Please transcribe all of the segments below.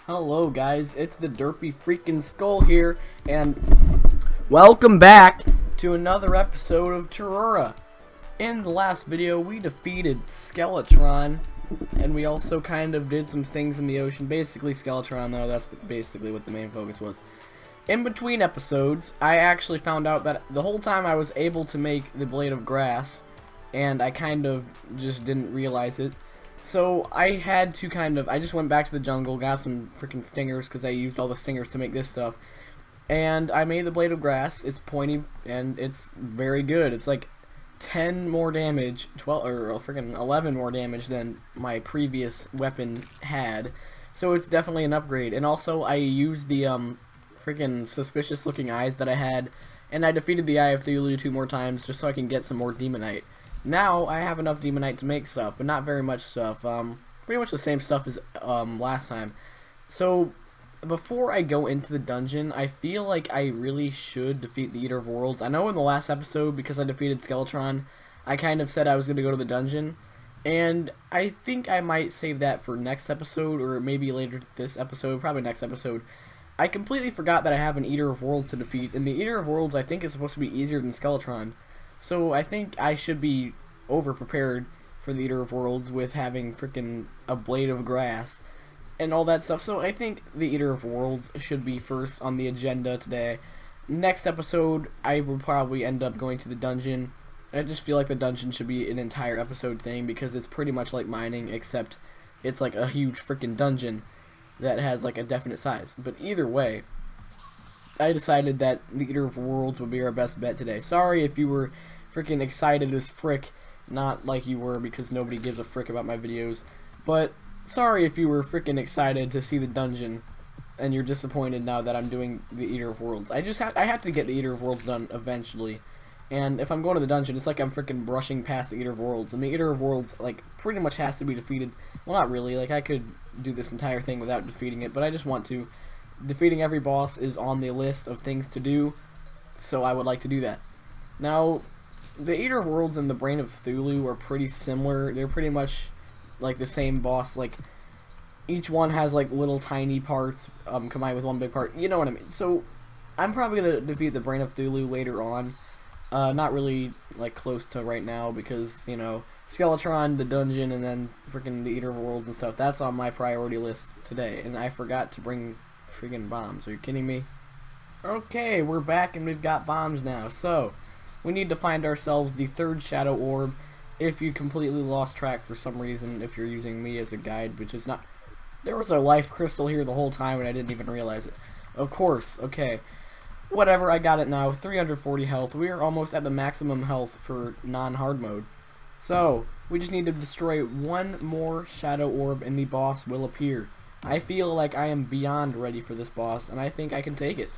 Hello guys, it's the TheDerpySkull here, and welcome back to another episode of Terraria. In the last video, we defeated Skeletron, and we also kind of did some things in the ocean. Basically Skeletron, though, that's basically what the main focus was. In between episodes, I actually found out that the whole time I was able to make the blade of grass, and I kind of just didn't realize it. So I had to I just went back to the jungle, got some freaking stingers because I used all the stingers to make this stuff, and I made the blade of grass. It's pointy and it's very good. It's like 10 more damage, 12 or freaking 11 more damage than my previous weapon had. So it's definitely an upgrade. And also I used the freaking suspicious looking eyes that I had, and I defeated the Eye of Cthulhu 2 more times just so I can get some more demonite. Now I have enough demonite to make stuff, but not very much stuff. Pretty much the same stuff as last time. So before I go into the dungeon, I feel like I really should defeat the Eater of Worlds. I know in the last episode, because I defeated Skeletron, I kind of said I was going to go to the dungeon, and I think I might save that for next episode, or maybe later this episode, probably next episode. I completely forgot that I have an Eater of Worlds to defeat, and the Eater of Worlds I think is supposed to be easier than Skeletron. So I think I should be over-prepared for the Eater of Worlds with having freaking a blade of grass and all that stuff. So I think the Eater of Worlds should be first on the agenda today. Next episode, I will probably end up going to the dungeon. I just feel like the dungeon should be an entire episode thing because it's pretty much like mining, except it's like a huge freaking dungeon that has like a definite size. But either way, I decided that the Eater of Worlds would be our best bet today. Sorry if you were freaking excited as frick, not like you were because nobody gives a frick about my videos, but sorry if you were freaking excited to see the dungeon and you're disappointed now that I'm doing the Eater of Worlds. I have to get the Eater of Worlds done eventually, and if I'm going to the dungeon, it's like I'm freaking brushing past the Eater of Worlds, and the Eater of Worlds like pretty much has to be defeated. Well, not really, like I could do this entire thing without defeating it, but I just want to. Defeating every boss is on the list of things to do, so I would like to do that. Now, the Eater of Worlds and the Brain of Cthulhu are pretty similar. They're pretty much like the same boss. Like each one has like little tiny parts combined with one big part. You know what I mean? So I'm probably gonna defeat the Brain of Cthulhu later on. Not really like close to right now because you know Skeletron, the dungeon, and then freaking the Eater of Worlds and stuff. That's on my priority list today, and I forgot to bring freaking bombs. Are you kidding me? Okay, we're back and we've got bombs now. So we need to find ourselves the third shadow orb. If you completely lost track for some reason, if you're using me as a guide, which is not. There was a life crystal here the whole time and I didn't even realize it. Of course. Okay. Whatever, I got it now. 340 health. We are almost at the maximum health for non-hard mode. So we just need to destroy one more shadow orb and the boss will appear. I feel like I am beyond ready for this boss, and I think I can take it.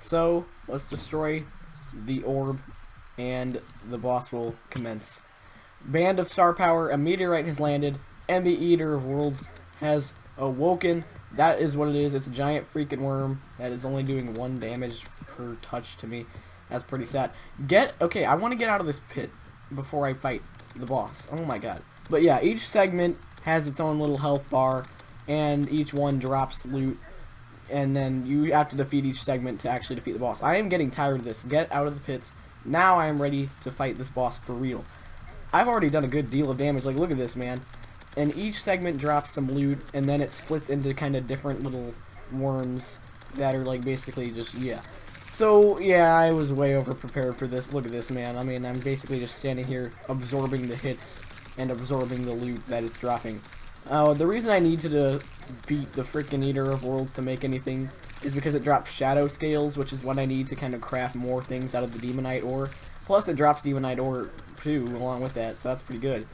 So, let's destroy the orb, and the boss will commence. Band of star power, a meteorite has landed, and the Eater of Worlds has awoken. That is what it is. It's a giant freaking worm that is only doing 1 damage per touch to me. That's pretty sad. Okay, I want to get out of this pit before I fight the boss. Oh my god. But yeah, each segment has its own little health bar, and each one drops loot, and then you have to defeat each segment to actually defeat the boss. I am getting tired of this. Get out of the pits. Now I am ready to fight this boss for real. I've already done a good deal of damage. Like, look at this, man. And each segment drops some loot, and then it splits into kind of different little worms that are, like, basically just, yeah. So, yeah, I was way over-prepared for this. Look at this, man. I mean, I'm basically just standing here absorbing the hits and absorbing the loot that it's dropping. The reason I need to defeat the freaking Eater of Worlds to make anything is because it drops shadow scales, which is what I need to kind of craft more things out of the demonite ore. Plus, it drops demonite ore too along with that, so that's pretty good.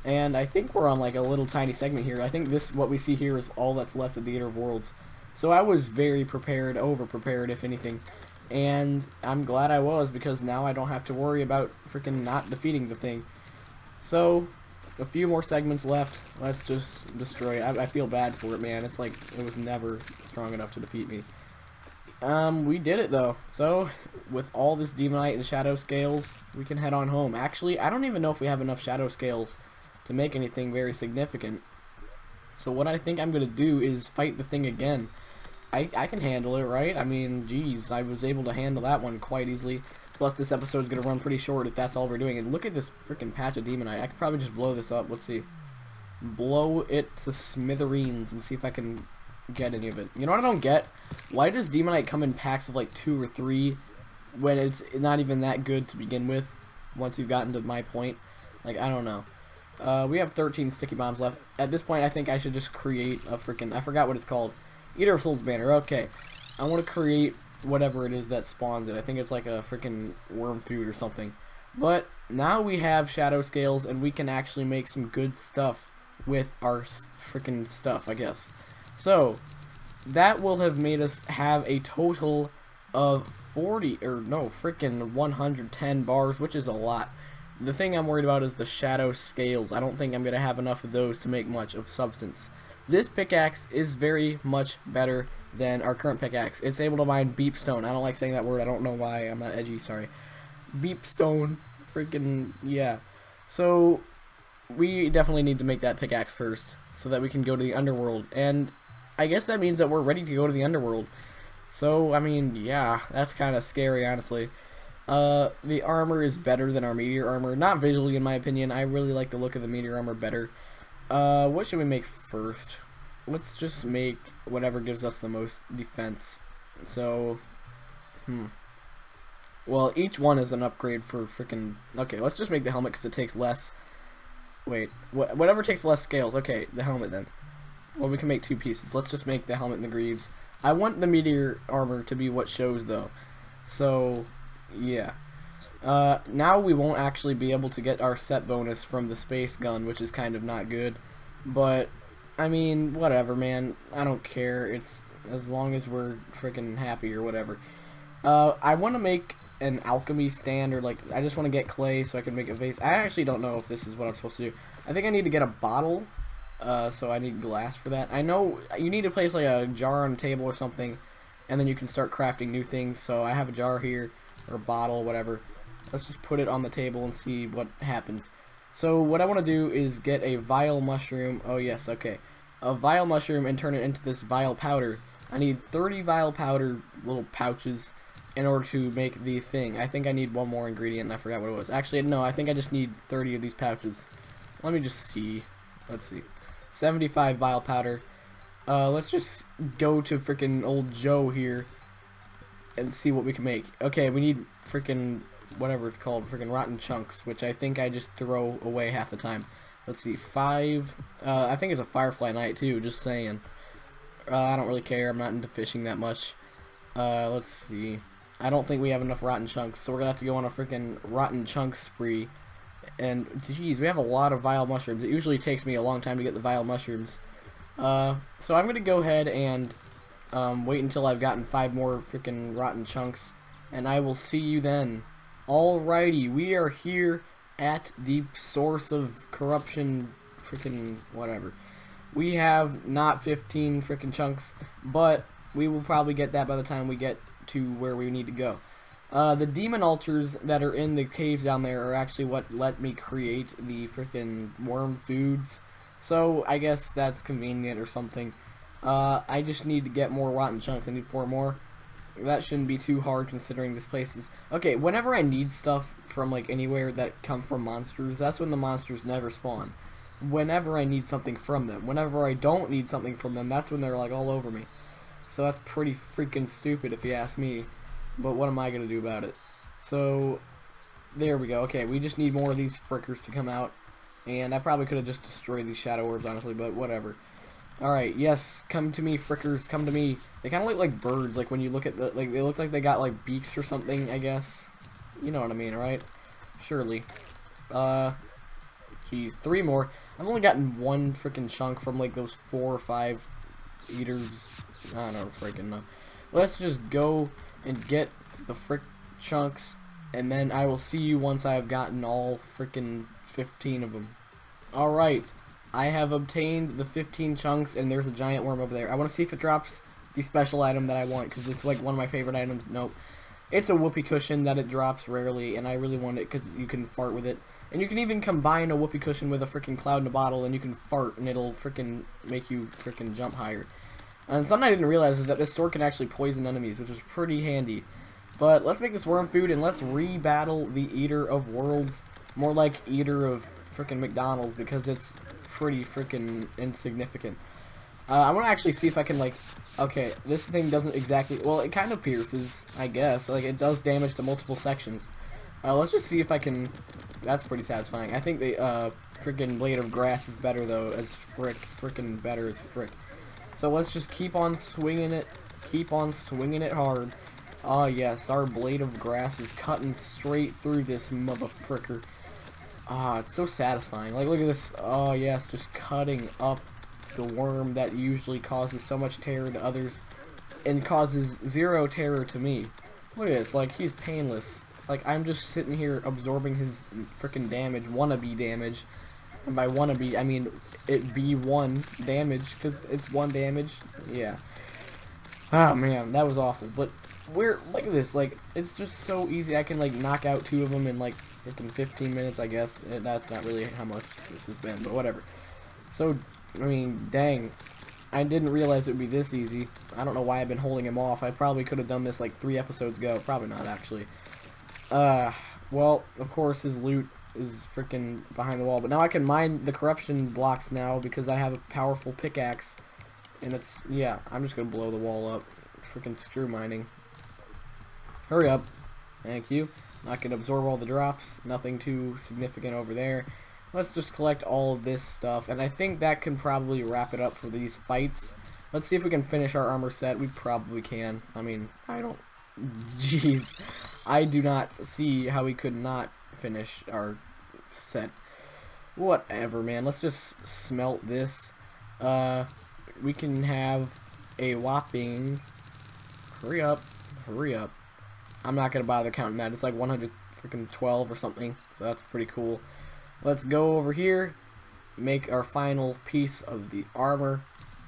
And I think we're on like a little tiny segment here. I think what we see here is all that's left of the Eater of Worlds. So I was very prepared, over-prepared if anything, and I'm glad I was because now I don't have to worry about freaking not defeating the thing. So a few more segments left. Let's just destroy it. I feel bad for it, man. It's like it was never strong enough to defeat me. We did it though. So with all this demonite and shadow scales, we can head on home. Actually, I don't even know if we have enough shadow scales to make anything very significant. So what I think I'm gonna do is fight the thing again. I can handle it, right? I mean, geez, I was able to handle that one quite easily. Plus, this episode is gonna run pretty short if that's all we're doing. And look at this freaking patch of Demonite. I could probably just blow this up. Let's see. Blow it to smithereens and see if I can get any of it. You know what I don't get? Why does Demonite come in packs of like 2 or 3 when it's not even that good to begin with? Once you've gotten to my point, like, I don't know. We have 13 sticky bombs left. At this point, I think I should just create a freaking, I forgot what it's called. Eater of Souls banner. Okay, I want to create whatever it is that spawns it. I think it's like a freaking worm food or something. But now we have shadow scales, and we can actually make some good stuff with our freaking stuff, I guess. So that will have made us have a total of 110 bars, which is a lot. The thing I'm worried about is the shadow scales. I don't think I'm going to have enough of those to make much of substance. This pickaxe is very much better than our current pickaxe. It's able to mine beepstone. I don't like saying that word. I don't know why. I'm not edgy, sorry. Beepstone. Freaking, yeah. So, we definitely need to make that pickaxe first, so that we can go to the underworld. And I guess that means that we're ready to go to the underworld. So, I mean, yeah, that's kind of scary, honestly. The armor is better than our meteor armor. Not visually, in my opinion. I really like the look of the meteor armor better. What should we make first? Let's just make whatever gives us the most defense. So, well, each one is an upgrade for freaking... Okay, let's just make the helmet because it takes less... Wait, whatever takes less scales. Okay, the helmet then. Well, we can make 2 pieces. Let's just make the helmet and the greaves. I want the meteor armor to be what shows, though. So, yeah. Now we won't actually be able to get our set bonus from the space gun, which is kind of not good. But, I mean, whatever, man. I don't care. It's as long as we're freaking happy or whatever. I want to make an alchemy stand, or like, I just want to get clay so I can make a vase. I actually don't know if this is what I'm supposed to do. I think I need to get a bottle, so I need glass for that. I know you need to place like a jar on a table or something, and then you can start crafting new things. So I have a jar here, or a bottle, whatever. Let's just put it on the table and see what happens. So what I want to do is get a vile mushroom. Oh yes, okay. A vile mushroom and turn it into this vile powder. I need 30 vile powder little pouches in order to make the thing. I think I need one more ingredient and I forgot what it was. Actually, no, I think I just need 30 of these pouches. Let me just see. Let's see. 75 vile powder. Let's just go to freaking old Joe here and see what we can make. Okay, we need freaking whatever it's called, freaking rotten chunks, which I think I just throw away half the time. Let's see, 5. I think it's a firefly night too, just saying. I don't really care, I'm not into fishing that much. Let's see. I don't think we have enough rotten chunks, so we're gonna have to go on a freaking rotten chunk spree. And geez, we have a lot of vile mushrooms. It usually takes me a long time to get the vile mushrooms. So I'm gonna go ahead and wait until I've gotten 5 more freaking rotten chunks, and I will see you then. Alrighty, we are here at the source of corruption, freaking whatever. We have not 15 freaking chunks, but we will probably get that by the time we get to where we need to go. The demon altars that are in the caves down there are actually what let me create the freaking worm foods. So I guess that's convenient or something. I just need to get more rotten chunks. I need 4 more. That shouldn't be too hard considering this place is... Okay, whenever I need stuff from like anywhere that come from monsters, that's when the monsters never spawn. Whenever I need something from them. Whenever I don't need something from them, that's when they're like all over me. So that's pretty freaking stupid if you ask me. But what am I going to do about it? So, there we go. Okay, we just need more of these frickers to come out. And I probably could have just destroyed these shadow orbs, honestly, but whatever. Alright, yes, come to me, frickers, come to me. They kind of look like birds, like when you look at the, like, it looks like they got, like, beaks or something, I guess. You know what I mean, right? Surely. Geez, 3 more. I've only gotten 1 freaking chunk from, like, those 4 or 5 eaters. I don't freaking know. Let's just go and get the frick chunks, and then I will see you once I've gotten all freaking 15 of them. Alright. I have obtained the 15 chunks, and there's a giant worm over there. I want to see if it drops the special item that I want, because it's like one of my favorite items. Nope. It's a whoopee cushion that it drops rarely, and I really want it because you can fart with it. And you can even combine a whoopee cushion with a freaking cloud in a bottle, and you can fart, and it'll freaking make you freaking jump higher. And something I didn't realize is that this sword can actually poison enemies, which is pretty handy. But let's make this worm food, and let's re-battle the Eater of Worlds. More like Eater of freaking McDonald's, because it's pretty freaking insignificant. I want to actually see if I can, like... Okay, this thing doesn't exactly... Well, it kind of pierces, I guess. Like, it does damage to multiple sections. Let's just see if I can... That's pretty satisfying. I think the freaking Blade of Grass is better, though, as frick. Freaking better as frick. So let's just keep on swinging it. Keep on swinging it hard. Oh, yes, our Blade of Grass is cutting straight through this motherfricker. Ah, it's so satisfying. Like, look at this. Oh, yes, just cutting up the worm that usually causes so much terror to others and causes 0 terror to me. Look at this. Like, he's painless. Like, I'm just sitting here absorbing his freaking damage, wannabe damage. And by wannabe, I mean it be 1 damage, because it's 1 damage. Yeah. Oh, man, that was awful. But look at this. Like, it's just so easy. I can, like, knock out 2 of them in, like, freaking 15 minutes, I guess. That's not really how much this has been, but whatever. So, I mean, dang. I didn't realize it would be this easy. I don't know why I've been holding him off. I probably could have done this, like, 3 episodes ago. Probably not, actually. Well, of course, his loot is freaking behind the wall. But now I can mine the corruption blocks now because I have a powerful pickaxe. And it's, yeah, I'm just going to blow the wall up. Freaking screw mining. Hurry up. Thank you. I can absorb all the drops. Nothing too significant over there. Let's just collect all of this stuff. And I think that can probably wrap it up for these fights. Let's see if we can finish our armor set. We probably can. I mean, I don't... Jeez. I do not see how we could not finish our set. Whatever, man. Let's just smelt this. We can have a whopping... Hurry up. Hurry up. I'm not going to bother counting that. It's like 112 or something. So that's pretty cool. Let's go over here. Make our final piece of the armor.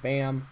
Bam.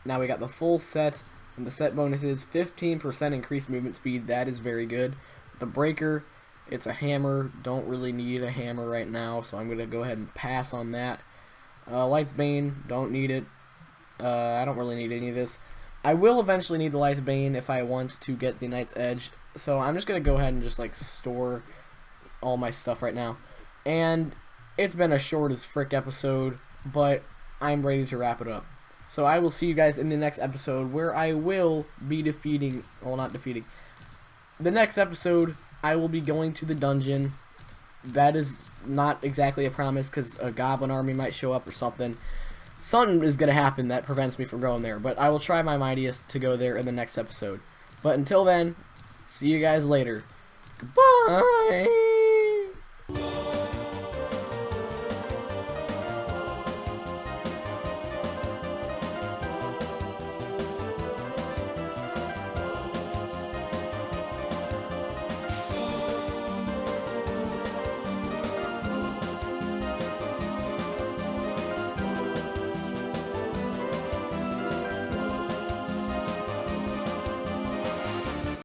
Now we got the full set. And the set bonus is 15% increased movement speed. That is very good. The breaker, it's a hammer. Don't really need a hammer right now, so I'm going to go ahead and pass on that. Light's Bane, don't need it. I don't really need any of this. I will eventually need the Light's Bane if I want to get the Knight's Edge. So I'm just going to go ahead and just like store all my stuff right now. And it's been a short as frick episode, but I'm ready to wrap it up. So I will see you guys in the next episode where I will be defeating, well, not defeating. The next episode, I will be going to the dungeon. That is not exactly a promise because a goblin army might show up or something. Something is going to happen that prevents me from going there, but I will try my mightiest to go there in the next episode. But until then, see you guys later. Goodbye!